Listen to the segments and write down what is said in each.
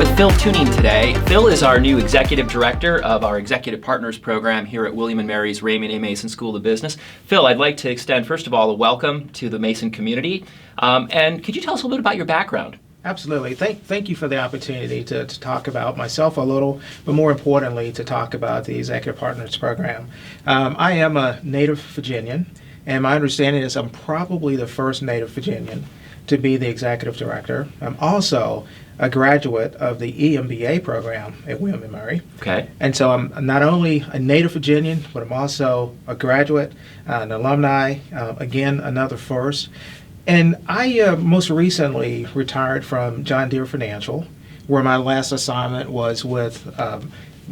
with Phil Tuning today. Phil is our new Executive Director of our Executive Partners Program here at William & Mary's Raymond A. Mason School of Business. Phil, I'd like to extend, first of all, a welcome to the Mason community. And could you tell us a little bit about your background? Absolutely. Thank you for the opportunity to talk about myself a little, but more importantly, to talk about the Executive Partners Program. I am a native Virginian, and my understanding is I'm probably the first native Virginian to be the Executive Director. I'm also a graduate of the EMBA program at William & Mary. Okay. And so I'm not only a native Virginian, but I'm also a graduate, an alumni, again, another first. And I most recently retired from John Deere Financial, where my last assignment was with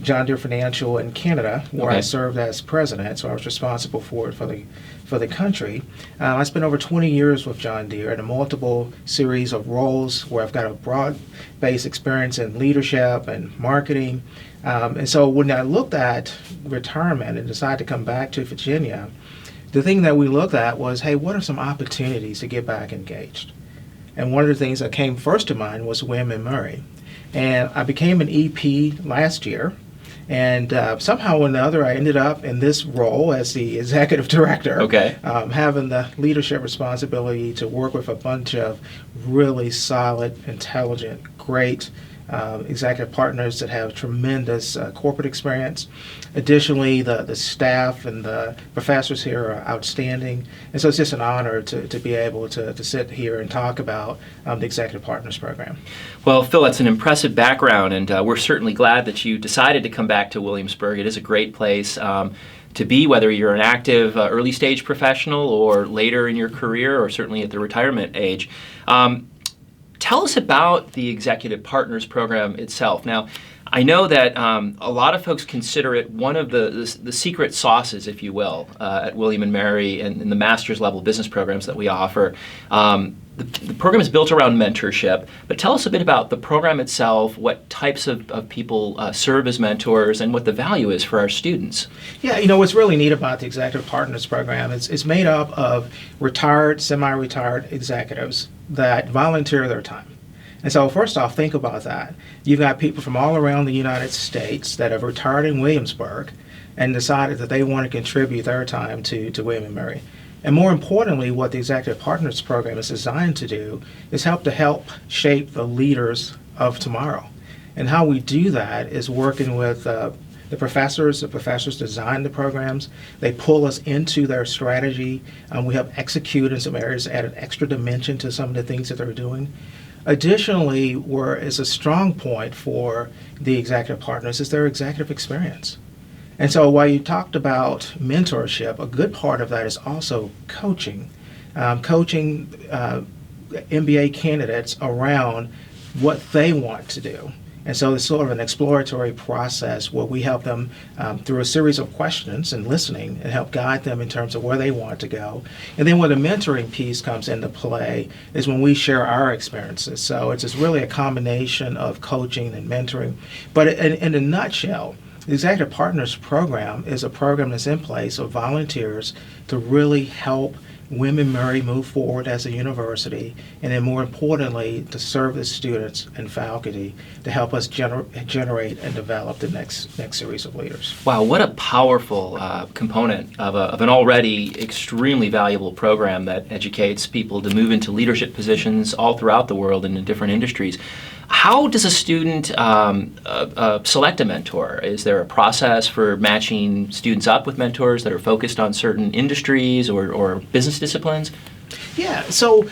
John Deere Financial in Canada, where I served as president, so I was responsible for it for the country. I spent over 20 years with John Deere in a multiple series of roles where I've got a broad-based experience in leadership and marketing. And so when I looked at retirement and decided to come back to Virginia, the thing that we looked at was, hey, what are some opportunities to get back engaged? And one of the things that came first to mind was William & Mary. And I became an EP last year. And somehow or another, I ended up in this role as the executive director, having the leadership responsibility to work with a bunch of really solid, intelligent, great executive partners that have tremendous corporate experience. Additionally, the staff and the professors here are outstanding. And so it's just an honor to be able to sit here and talk about the Executive Partners Program. Well, Phil, that's an impressive background, and we're certainly glad that you decided to come back to Williamsburg. It is a great place to be, whether you're an active early stage professional or later in your career, or certainly at the retirement age. Tell us about the Executive Partners Program itself. Now, I know that a lot of folks consider it one of the secret sauces, if you will, at William & Mary and in the master's level business programs that we offer. The program is built around mentorship, but tell us a bit about the program itself, what types of people serve as mentors, and what the value is for our students. Yeah, what's really neat about the Executive Partners Program is it's made up of retired, semi-retired executives that volunteer their time. And so first off, think about that. You've got people from all around the United States that have retired in Williamsburg and decided that they want to contribute their time to William & Mary. And more importantly, what the Executive Partners Program is designed to do is help shape the leaders of tomorrow. And how we do that is working with the professors. The professors design the programs. They pull us into their strategy. We help execute in some areas, add an extra dimension to some of the things that they're doing. Additionally, where is a strong point for the executive partners is their executive experience. And so while you talked about mentorship, a good part of that is also coaching. Coaching MBA candidates around what they want to do. And so it's sort of an exploratory process where we help them through a series of questions and listening and help guide them in terms of where they want to go. And then where the mentoring piece comes into play is when we share our experiences. So it's just really a combination of coaching and mentoring. But in a nutshell, the Executive Partners Program is a program that's in place of volunteers to really help William & Mary move forward as a university, and then more importantly, to serve the students and faculty to help us generate and develop the next series of leaders. Wow, what a powerful component of an already extremely valuable program that educates people to move into leadership positions all throughout the world and in different industries. How does a student select a mentor? Is there a process for matching students up with mentors that are focused on certain industries or business disciplines? Yeah, so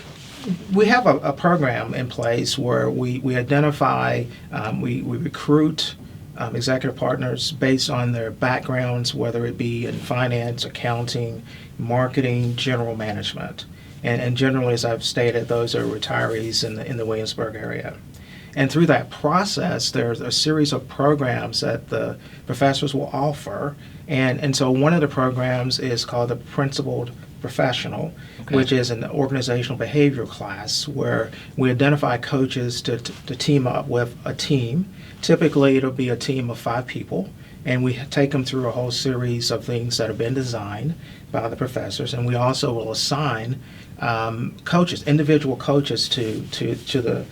we have a program in place where we identify, we recruit executive partners based on their backgrounds, whether it be in finance, accounting, marketing, general management. And generally, as I've stated, those are retirees in the Williamsburg area. And through that process, there's a series of programs that the professors will offer. And so one of the programs is called the Principled Professional, which is an organizational behavior class where we identify coaches to team up with a team. Typically, it'll be a team of 5 people. And we take them through a whole series of things that have been designed by the professors. And we also will assign coaches, individual coaches to the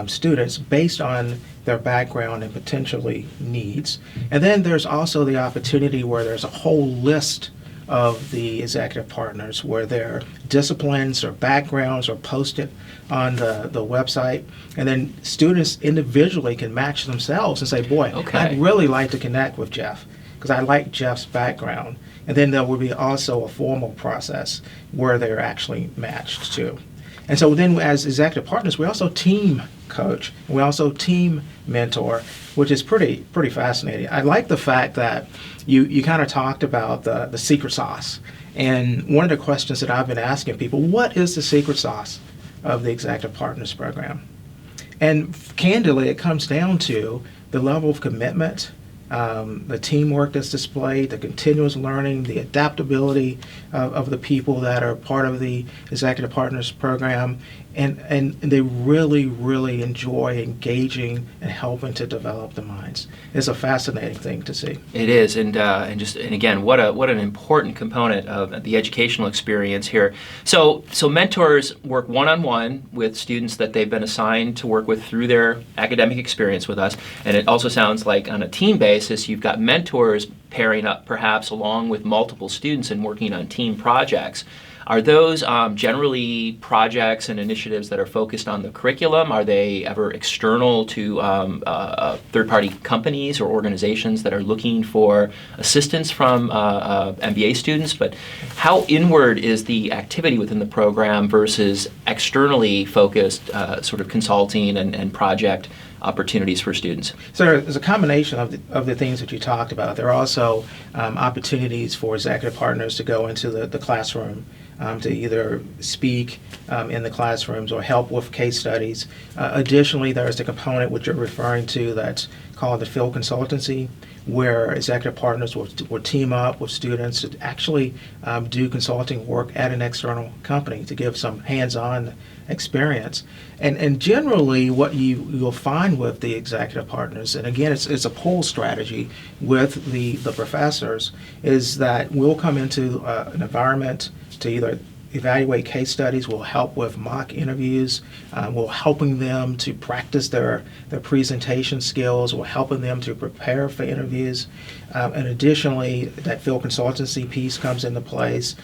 students based on their background and potentially needs. And then there's also the opportunity where there's a whole list of the executive partners where their disciplines or backgrounds are posted on the website, and then students individually can match themselves and say, boy, Okay. I'd really like to connect with Jeff because I like Jeff's background. And then there will be also a formal process where they're actually matched to. And so then as executive partners, we also team coach. We also team mentor, which is pretty fascinating. I like the fact that you kind of talked about the secret sauce. And one of the questions that I've been asking people, what is the secret sauce of the Executive Partners Program? And candidly, it comes down to the level of commitment, the teamwork that's displayed, the continuous learning, the adaptability of the people that are part of the Executive Partners Program, and they really enjoy engaging and helping to develop the minds. It's a fascinating thing to see. It is, and again, what an important component of the educational experience here. So mentors work one-on-one with students that they've been assigned to work with through their academic experience with us, and it also sounds like on a team basis, you've got mentors pairing up perhaps along with multiple students and working on team projects. Are those generally projects and initiatives that are focused on the curriculum? Are they ever external to third-party companies or organizations that are looking for assistance from MBA students? But how inward is the activity within the program versus externally focused sort of consulting and project opportunities for students? So there's a combination of the things that you talked about. There are also opportunities for executive partners to go into the classroom to either speak in the classrooms or help with case studies. Additionally, there's the component which you're referring to that's called the field consultancy, where executive partners will team up with students to actually do consulting work at an external company to give some hands-on experience. And generally what you'll find with the executive partners, and again it's a pull strategy with the professors, is that we'll come into an environment to either evaluate case studies, we'll help with mock interviews, we're helping them to practice their presentation skills, we're helping them to prepare for interviews, and additionally that field consultancy piece comes into place.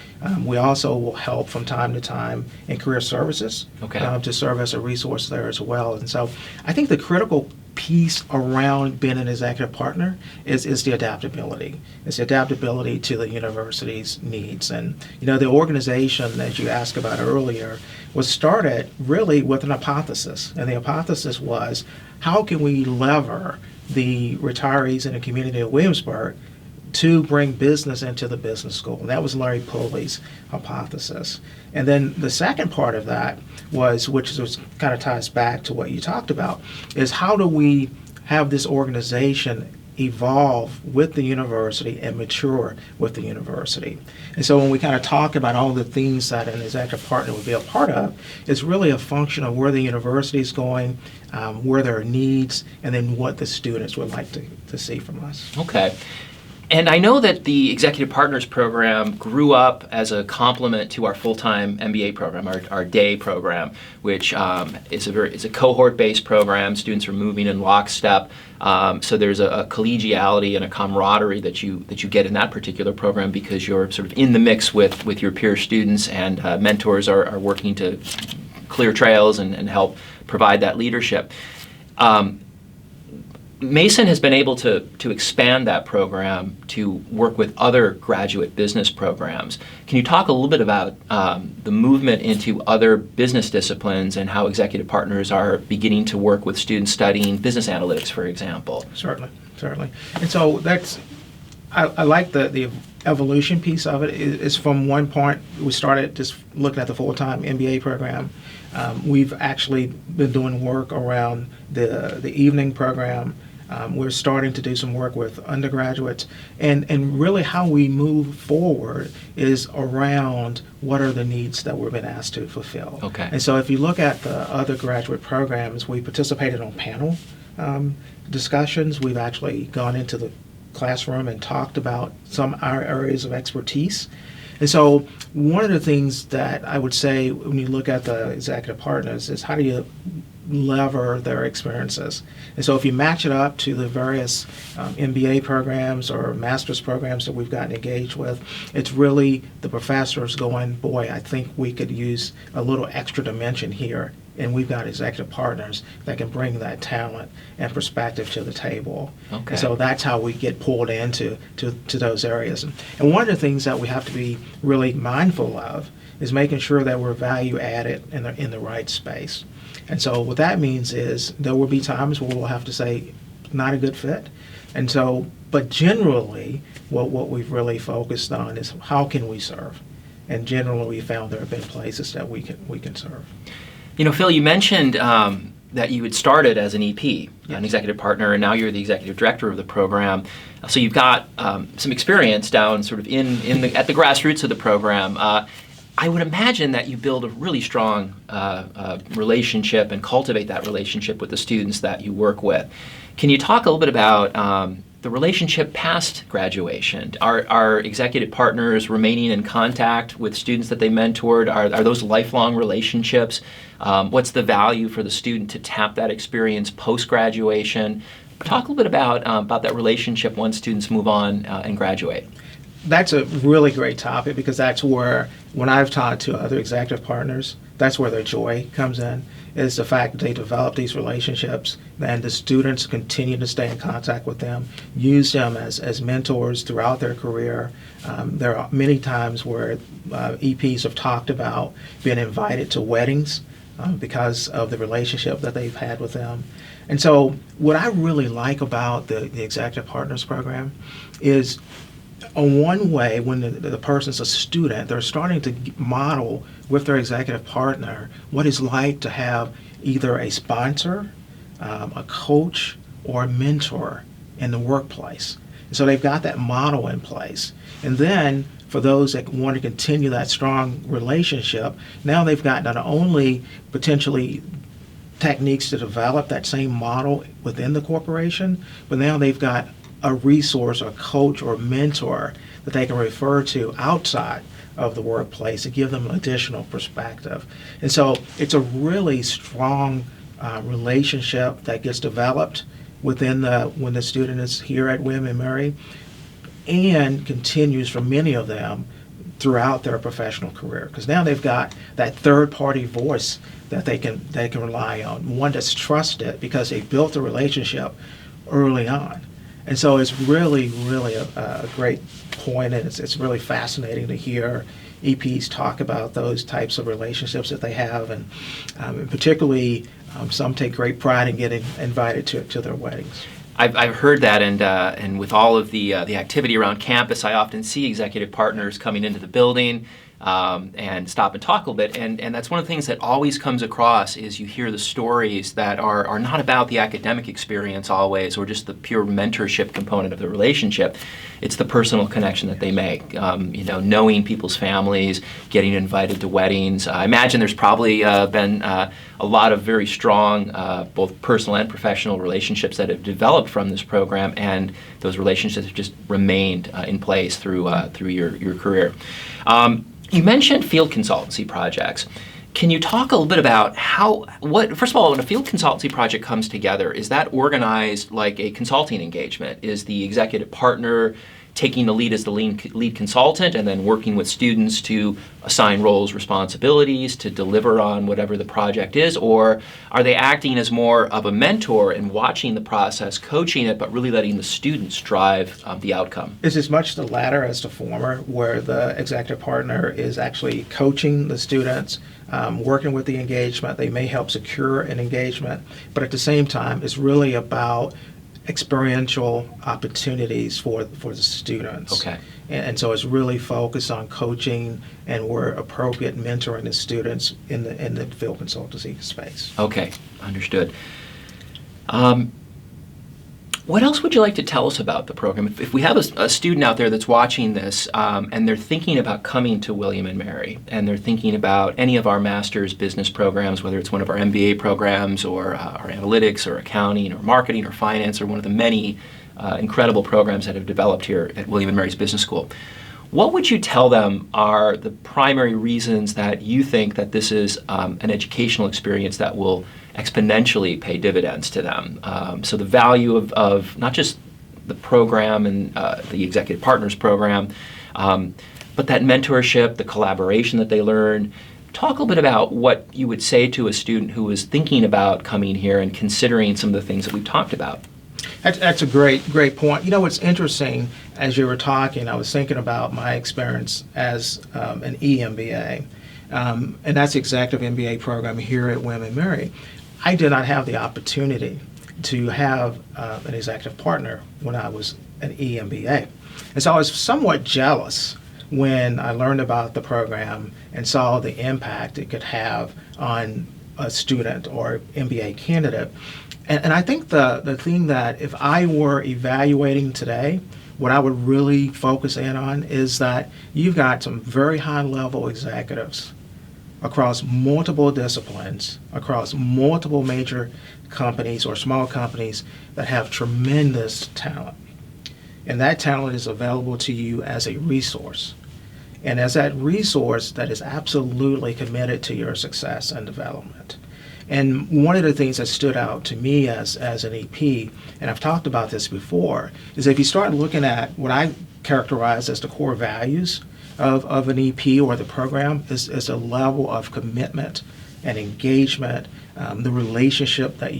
We also will help from time to time in career services to serve as a resource there as well. And so I think the critical piece around being an executive partner is the adaptability. It's the adaptability to the university's needs. And the organization that you asked about earlier was started really with an hypothesis. And the hypothesis was, how can we lever the retirees in the community of Williamsburg to bring business into the business school? And that was Larry Pulley's hypothesis. And then the second part of that was, which kind of ties back to what you talked about, is how do we have this organization evolve with the university and mature with the university? And so when we kind of talk about all the things that an executive partner would be a part of, it's really a function of where the university is going, where there are needs, and then what the students would like to see from us. Okay. And I know that the Executive Partners Program grew up as a complement to our full-time MBA program, our day program, which is a cohort-based program. Students are moving in lockstep. So there's a collegiality and a camaraderie that you get in that particular program because you're sort of in the mix with your peer students, and mentors are working to clear trails and help provide that leadership. Mason has been able to expand that program to work with other graduate business programs. Can you talk a little bit about the movement into other business disciplines and how executive partners are beginning to work with students studying business analytics, for example? Certainly. And so I like the evolution piece of it. Is from one point, we started just looking at the full-time MBA program. We've actually been doing work around the evening program. We're starting to do some work with undergraduates, and really how we move forward is around what are the needs that we've been asked to fulfill. Okay. And so if you look at the other graduate programs, we participated on panel discussions. We've actually gone into the classroom and talked about some of our areas of expertise. And so one of the things that I would say when you look at the executive partners is, how do you lever their experiences. And so if you match it up to the various MBA programs or master's programs that we've gotten engaged with, it's really the professors going, boy, I think we could use a little extra dimension here. And we've got executive partners that can bring that talent and perspective to the table. Okay. And so that's how we get pulled into those areas. And one of the things that we have to be really mindful of is making sure that we're value added in the right space. And so what that means is there will be times where we'll have to say, not a good fit. And so, but generally, what we've really focused on is how can we serve? And generally, we found there have been places that we can serve. You know, Phil, you mentioned that you had started as an EP, Yes. an executive partner, and now you're the executive director of the program. So you've got some experience down sort of at the grassroots of the program. I would imagine that you build a really strong relationship and cultivate that relationship with the students that you work with. Can you talk a little bit about the relationship past graduation? Are executive partners remaining in contact with students that they mentored? Are those lifelong relationships? What's the value for the student to tap that experience post-graduation? Talk a little bit about that relationship once students move on and graduate. That's a really great topic because that's where, when I've talked to other executive partners, that's where their joy comes in, is the fact that they develop these relationships and the students continue to stay in contact with them, use them as mentors throughout their career. There are many times where EPs have talked about being invited to weddings because of the relationship that they've had with them. And so what I really like about the Executive Partners Program is, on one way, when the person's a student, they're starting to model with their executive partner what it's like to have either a sponsor, a coach, or a mentor in the workplace. And so they've got that model in place. And then for those that want to continue that strong relationship, now they've got not only potentially techniques to develop that same model within the corporation, but now they've got a resource or coach or mentor that they can refer to outside of the workplace to give them additional perspective. And so it's a really strong relationship that gets developed when the student is here at William & Mary, and continues for many of them throughout their professional career, because now they've got that third-party voice that they can rely on, one that's trusted because they built a relationship early on. And so it's really, really a great point, and it's really fascinating to hear EPs talk about those types of relationships that they have, and particularly some take great pride in getting invited to their weddings. I've heard that, and with all of the activity around campus, I often see executive partners coming into the building and stop and talk a little bit, and that's one of the things that always comes across is you hear the stories that are not about the academic experience always, or just the pure mentorship component of the relationship. It's the personal connection that they make, knowing people's families, getting invited to weddings. I imagine there's probably been a lot of very strong both personal and professional relationships that have developed from this program, and those relationships have just remained in place through your career. You mentioned field consultancy projects. Can you talk a little bit about first of all, when a field consultancy project comes together, is that organized like a consulting engagement? Is the executive partner taking the lead as the lead consultant and then working with students to assign roles, responsibilities, to deliver on whatever the project is? Or are they acting as more of a mentor and watching the process, coaching it, but really letting the students drive the outcome? It's as much the latter as the former, where the executive partner is actually coaching the students, working with the engagement. They may help secure an engagement, but at the same time, it's really about experiential opportunities for the students. Okay. And so it's really focused on coaching and where appropriate mentoring the students in the field consultancy space. Okay, understood. What else would you like to tell us about the program? If we have a student out there that's watching this and they're thinking about coming to William & Mary, and they're thinking about any of our master's business programs, whether it's one of our MBA programs or our analytics or accounting or marketing or finance or one of the many incredible programs that have developed here at William & Mary's Business School, what would you tell them are the primary reasons that you think that this is an educational experience that will exponentially pay dividends to them. So the value of not just the program and the Executive Partners Program, but that mentorship, the collaboration that they learn. Talk a little bit about what you would say to a student who is thinking about coming here and considering some of the things that we've talked about. That's a great point. You know, what's interesting, as you were talking, I was thinking about my experience as an EMBA, and that's the Executive MBA program here at William & Mary. I did not have the opportunity to have an executive partner when I was an EMBA. And so I was somewhat jealous when I learned about the program and saw the impact it could have on a student or MBA candidate. And I think the thing that if I were evaluating today, what I would really focus in on is that you've got some very high-level executives across multiple disciplines, across multiple major companies or small companies that have tremendous talent. And that talent is available to you as a resource. And as that resource that is absolutely committed to your success and development. And one of the things that stood out to me as an EP, and I've talked about this before, is if you start looking at what I characterize as the core values of an EP or the program is a level of commitment and engagement, the relationships that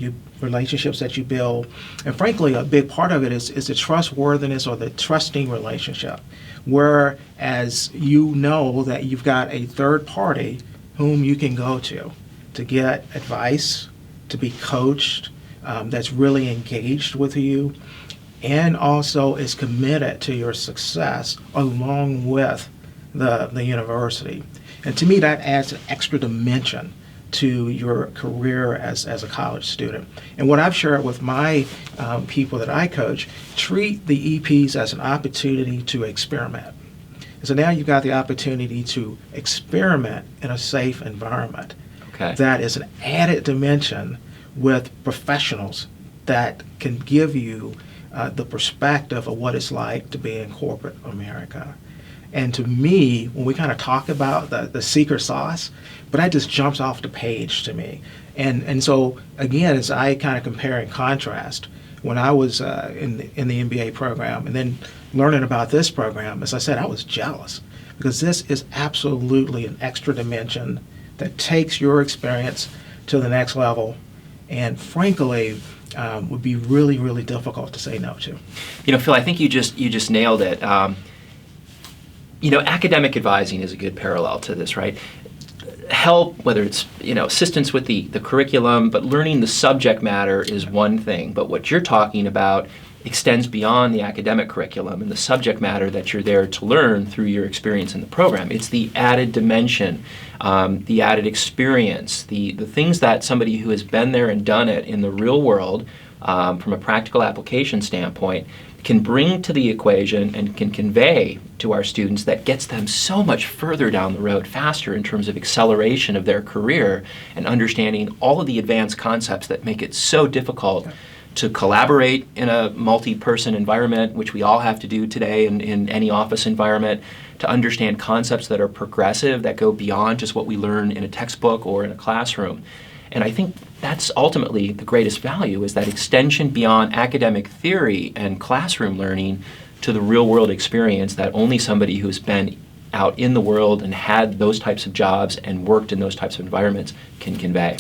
you build, and frankly, a big part of it is the trustworthiness or the trusting relationship, whereas you know that you've got a third party whom you can go to get advice, to be coached, that's really engaged with you, and also is committed to your success along with the university. And to me, that adds an extra dimension to your career as a college student. And what I've shared with my people that I coach, treat the EPs as an opportunity to experiment. And so now you've got the opportunity to experiment in a safe environment. Okay. That is an added dimension with professionals that can give you the perspective of what it's like to be in corporate America. And to me, when we kind of talk about the secret sauce, but that just jumps off the page to me. And so, again, as I kind of compare and contrast, when I was in the MBA program and then learning about this program, as I said, I was jealous because this is absolutely an extra dimension that takes your experience to the next level and, frankly, would be really, really difficult to say no to. You know, Phil, I think you just nailed it. You know, academic advising is a good parallel to this, right? Help, whether it's, you know, assistance with the curriculum, but learning the subject matter is one thing. But what you're talking about extends beyond the academic curriculum and the subject matter that you're there to learn through your experience in the program. It's the added dimension, the added experience, the things that somebody who has been there and done it in the real world from a practical application standpoint can bring to the equation and can convey to our students that gets them so much further down the road faster in terms of acceleration of their career and understanding all of the advanced concepts that make it so difficult to collaborate in a multi-person environment, which we all have to do today in any office environment, to understand concepts that are progressive, that go beyond just what we learn in a textbook or in a classroom. And I think that's ultimately the greatest value, is that extension beyond academic theory and classroom learning to the real world experience that only somebody who's been out in the world and had those types of jobs and worked in those types of environments can convey.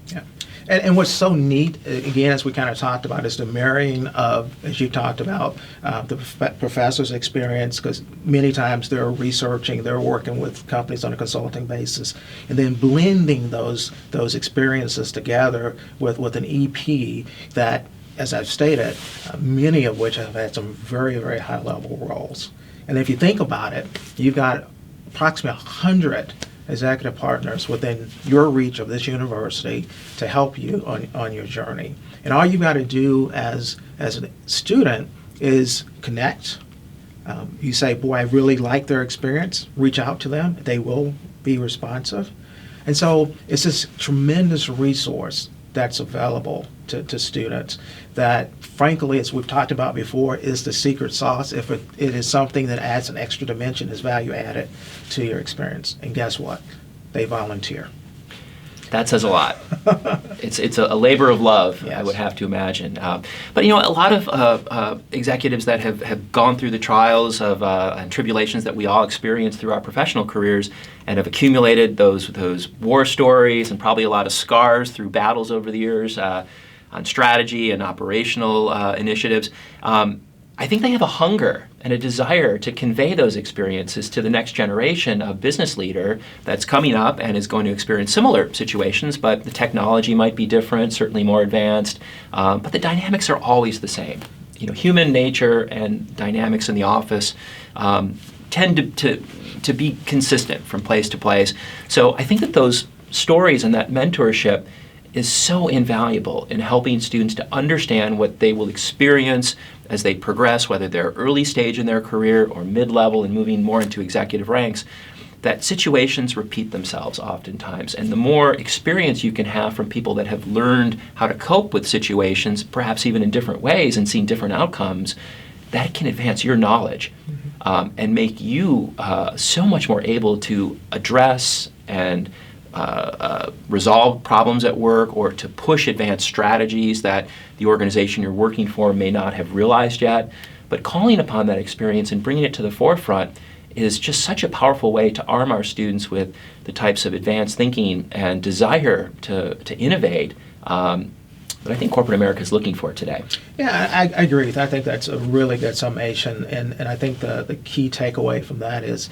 Yeah. And what's so neat, again, as we kind of talked about, is the marrying of, as you talked about, the professor's experience, because many times they're researching, they're working with companies on a consulting basis, and then blending those experiences together with an EP that, as I've stated, many of which have had some very, very high-level roles. And if you think about it, you've got approximately 100 executive partners within your reach of this university to help you on your journey. And all you've got to do as a student is connect. You say, boy, I really like their experience. Reach out to them. They will be responsive. And so it's this tremendous resource that's available to students that, frankly, as we've talked about before, is the secret sauce. If it is something that adds an extra dimension, is value added to your experience. And guess what? They volunteer. That says a lot. It's a labor of love, Yes. I would have to imagine. But a lot of executives that have gone through the trials of and tribulations that we all experience through our professional careers and have accumulated those war stories and probably a lot of scars through battles over the years on strategy and operational initiatives. I think they have a hunger and a desire to convey those experiences to the next generation of business leader that's coming up and is going to experience similar situations, but the technology might be different, certainly more advanced, but the dynamics are always the same. Human nature and dynamics in the office tend to be consistent from place to place. So I think that those stories and that mentorship is so invaluable in helping students to understand what they will experience as they progress, whether they're early stage in their career or mid-level and moving more into executive ranks, that situations repeat themselves oftentimes. And the more experience you can have from people that have learned how to cope with situations, perhaps even in different ways and seen different outcomes, that can advance your knowledge and make you so much more able to address and resolve problems at work or to push advanced strategies that the organization you're working for may not have realized yet. But calling upon that experience and bringing it to the forefront is just such a powerful way to arm our students with the types of advanced thinking and desire to innovate that I think corporate America is looking for today. Yeah, I agree. I think that's a really good summation, and I think the key takeaway from that is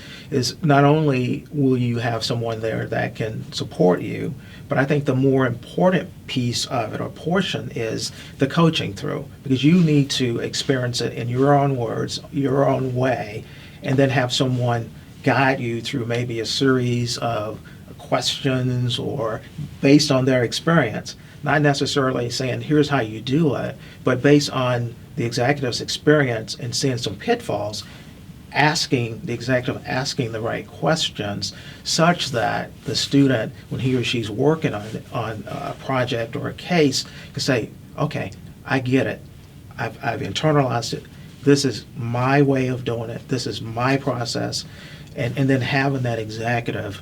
not only will you have someone there that can support you, but I think the more important piece of it or portion is the coaching through, because you need to experience it in your own words, your own way, and then have someone guide you through maybe a series of questions or based on their experience. Not necessarily saying, here's how you do it, but based on the executive's experience and seeing some pitfalls, the executive asking the right questions such that the student, when he or she's working on a project or a case, can say, okay, I get it. I've internalized it. This is my way of doing it. This is my process. And then having that executive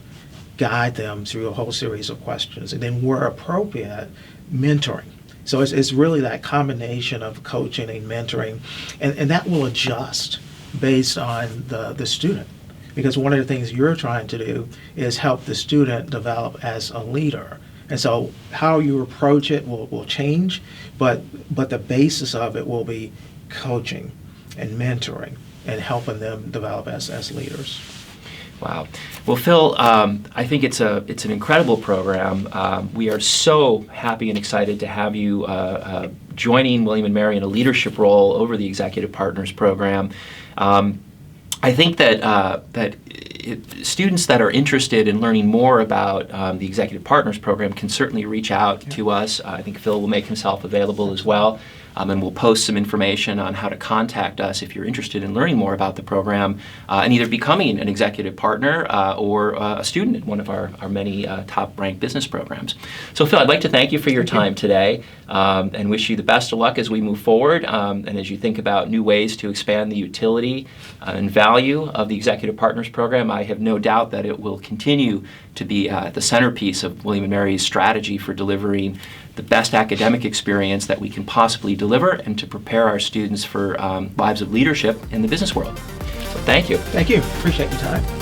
guide them through a whole series of questions, and then where appropriate, mentoring. So it's really that combination of coaching and mentoring, and that will adjust based on the student, because one of the things you're trying to do is help the student develop as a leader. And so how you approach it will change, but the basis of it will be coaching and mentoring and helping them develop as leaders. Wow. Well, Phil, I think it's an incredible program. We are so happy and excited to have you joining William & Mary in a leadership role over the Executive Partners Program. I think that students that are interested in learning more about the Executive Partners Program can certainly reach out to us. I think Phil will make himself available as well. And we'll post some information on how to contact us if you're interested in learning more about the program and either becoming an executive partner or a student in one of our many top-ranked business programs. So, Phil, I'd like to thank you for your time today and wish you the best of luck as we move forward and as you think about new ways to expand the utility and value of the Executive Partners Program. I have no doubt that it will continue to be the centerpiece of William & Mary's strategy for delivering the best academic experience that we can possibly deliver and to prepare our students for lives of leadership in the business world. So thank you. Thank you. Appreciate your time.